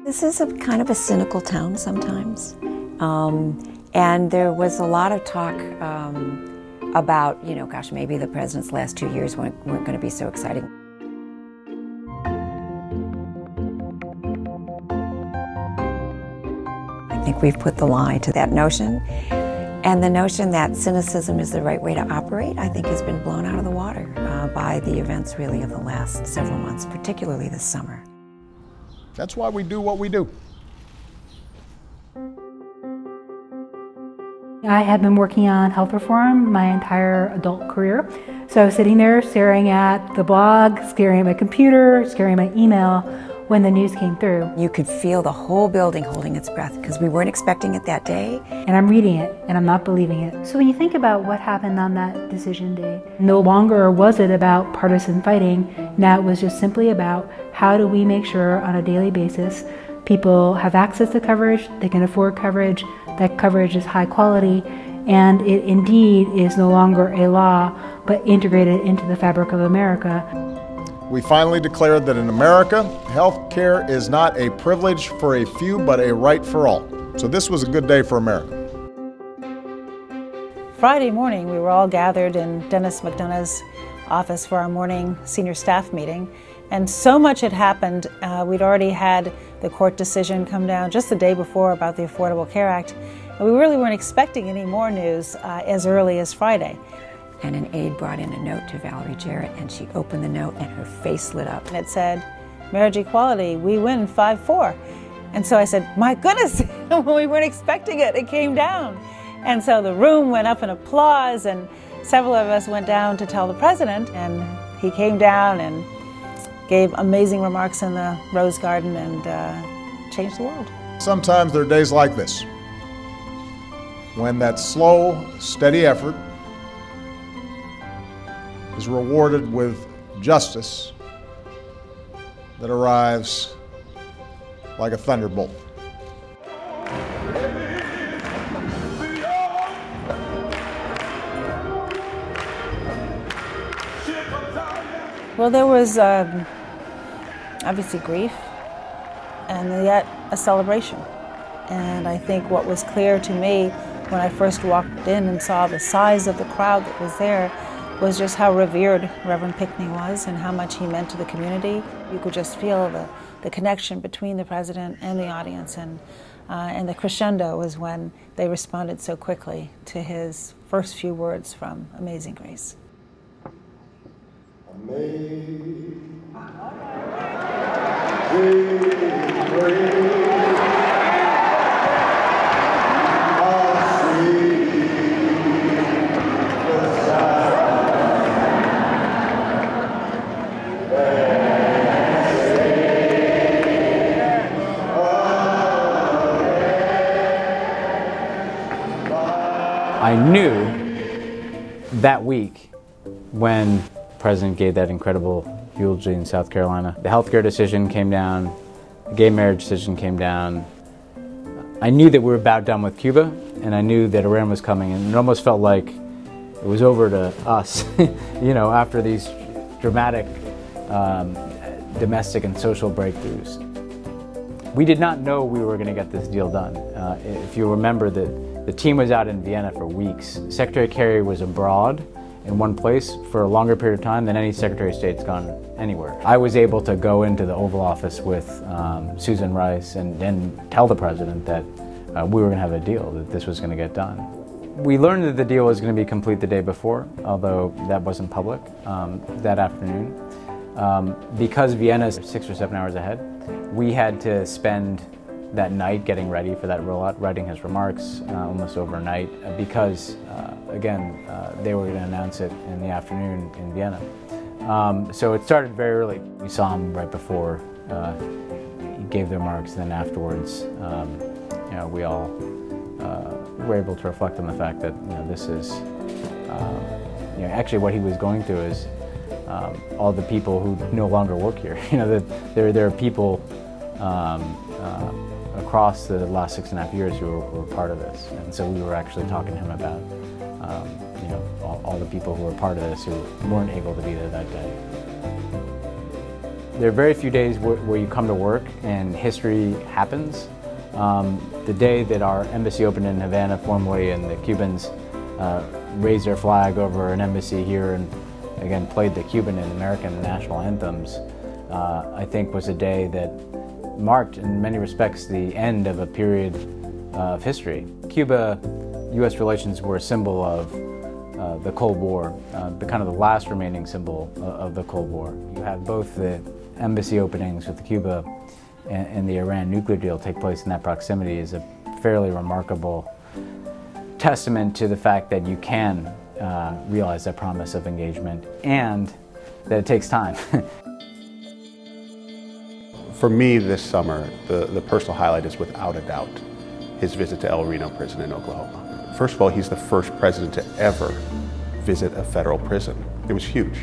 This is a kind of a cynical town sometimes. And there was a lot of talk about, gosh, maybe the president's last 2 years weren't going to be so exciting. I think we've put the lie to that notion. And the notion that cynicism is the right way to operate, I think, has been blown out of the water by the events, really, of the last several months, particularly this summer. That's why we do what we do. I had been working on health reform my entire adult career. So I was sitting there staring at the blog, staring at my computer, staring at my email when the news came through. You could feel the whole building holding its breath because we weren't expecting it that day. And I'm reading it and I'm not believing it. So when you think about what happened on that decision day, no longer was it about partisan fighting. Now it was just simply about how do we make sure on a daily basis people have access to coverage, they can afford coverage, that coverage is high quality, and it indeed is no longer a law, but integrated into the fabric of America. We finally declared that in America, health care is not a privilege for a few, but a right for all. So this was a good day for America. Friday morning, we were all gathered in Dennis McDonough's office for our morning senior staff meeting. And so much had happened. We'd already had the court decision come down just the day before about the Affordable Care Act. And we really weren't expecting any more news as early as Friday. And an aide brought in a note to Valerie Jarrett, and she opened the note and her face lit up. And it said, marriage equality, we win 5-4. And so I said, my goodness, we weren't expecting it, it came down. And so the room went up in applause, and several of us went down to tell the president, and he came down and gave amazing remarks in the Rose Garden and changed the world. Sometimes there are days like this, when that slow, steady effort is rewarded with justice that arrives like a thunderbolt. Well, there was obviously grief and yet a celebration. And I think what was clear to me when I first walked in and saw the size of the crowd that was there was just how revered Reverend Pinckney was and how much he meant to the community. You could just feel the connection between the president and the audience, and the crescendo was when they responded so quickly to his first few words from Amazing Grace. Amazing Grace. I knew that week when the President gave that incredible eulogy in South Carolina. The healthcare decision came down, the gay marriage decision came down. I knew that we were about done with Cuba, and I knew that Iran was coming, and it almost felt like it was over to us, after these dramatic domestic and social breakthroughs. We did not know we were going to get this deal done. If you remember the team was out in Vienna for weeks. Secretary Kerry was abroad in one place for a longer period of time than any Secretary of State's gone anywhere. I was able to go into the Oval Office with Susan Rice and tell the President that we were going to have a deal, that this was going to get done. We learned that the deal was going to be complete the day before, although that wasn't public, that afternoon. Because Vienna is 6 or 7 hours ahead, we had to spend that night getting ready for that rollout, writing his remarks almost overnight, because, again, they were going to announce it in the afternoon in Vienna. So it started very early. We saw him right before he gave the remarks, and then afterwards, we all were able to reflect on the fact that this is, actually what he was going through is all the people who no longer work here. That there are people across the last 6.5 years who were part of this, and so we were actually talking to him about all the people who were part of this who weren't able to be there that day. There are very few days where you come to work and history happens. The day that our embassy opened in Havana formally and the Cubans raised their flag over an embassy here and again played the Cuban and American national anthems, I think was a day that marked in many respects the end of a period of history. Cuba-US relations were a symbol of the Cold War, the kind of the last remaining symbol of the Cold War. You had both the embassy openings with Cuba and the Iran nuclear deal take place in that proximity is a fairly remarkable testament to the fact that you can realize that promise of engagement and that it takes time. For me this summer, the personal highlight is without a doubt his visit to El Reno prison in Oklahoma. First of all, he's the first president to ever visit a federal prison. It was huge.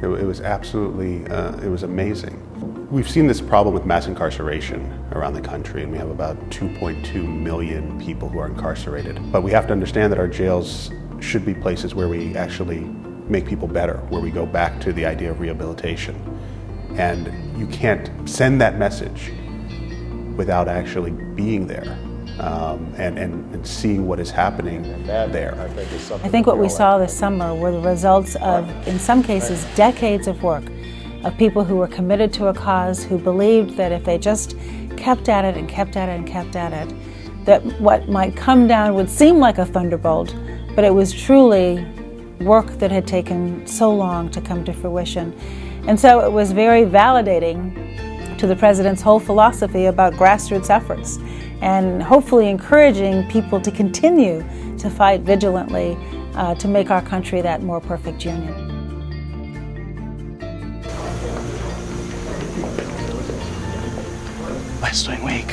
It was absolutely, it was amazing. We've seen this problem with mass incarceration around the country, and we have about 2.2 million people who are incarcerated. But we have to understand that our jails should be places where we actually make people better, where we go back to the idea of rehabilitation. And you can't send that message without actually being there and seeing what is happening there. I think what we saw this summer were the results of, in some cases, decades of work of people who were committed to a cause, who believed that if they just kept at it and kept at it and kept at it, that what might come down would seem like a thunderbolt, but it was truly work that had taken so long to come to fruition. And so it was very validating to the President's whole philosophy about grassroots efforts and hopefully encouraging people to continue to fight vigilantly to make our country that more perfect union. Last swing week.